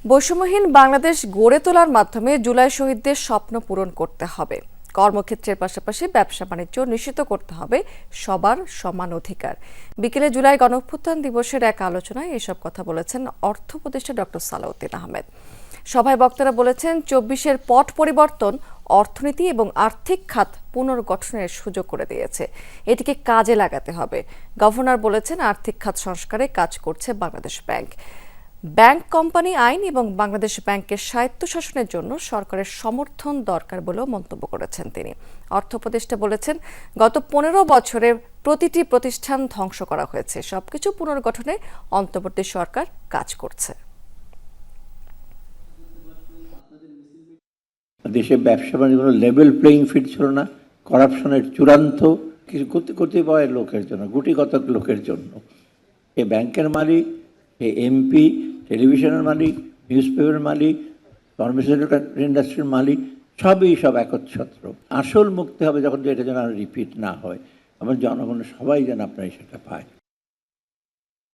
বৈষম্যহীন বাংলাদেশ গড়ে তোলার মাধ্যমে জুলাই শহীদদের স্বপ্ন পূরণ করতে হবে। কর্মক্ষেত্রের পাশাপাশি ব্যবসা বাণিজ্য নিশ্চিত করতে হবে সবার সমান অধিকার। বিকেলে জুলাই গণঅভ্যুত্থান দিবসের এক আলোচনায় এসব কথা বলেছেন অর্থ উপদেষ্টা ডক্টর সালাউদ্দিন আহমেদ। সভায় বক্তারা বলেছেন ২৪-এর পট পরিবর্তন অর্থনীতি এবং আর্থিক খাত পুনর্গঠনের সুযোগ করে দিয়েছে, এটিকে কাজে লাগাতে হবে। গভর্নর বলেছেন আর্থিক খাত সংস্কারে কাজ করছে বাংলাদেশ ব্যাংক। ব্যাংক কোম্পানি আইন এবং বাংলাদেশ ব্যাংকের স্বায়ত্তশাসনের জন্য সরকারের সমর্থন দরকার বলেও মন্তব্য করেছেন তিনি। অর্থ উপদেষ্টা বলেছেন গত ১৫ বছরে প্রতিটি প্রতিষ্ঠান ধ্বংস করা হয়েছে, সবকিছু পুনর্গঠনে অন্তর্বর্তী সরকার কাজ করছে। দেশে ব্যবসা বাণিজ্য লেভেল প্লেইং ফিল্ড ছিল না, করাপশনের চূড়ান্ত কিছু কতিপয় লোকের জন্য, গুটিকতক লোকের জন্য এ ব্যাংকের মালিক, এ এমপি, টেলিভিশনের মালিক, নিউজ পেপারের মালিক, ফার্মাসিউটিক্যাল ইন্ডাস্ট্রির মালিক, সবই সব একচ্ছত্র। আসল মুক্তি হবে যখন এটা যেন আর রিপিট না হয়, এবং জনগণ সবাই যেন আপনারা সেটা পায়।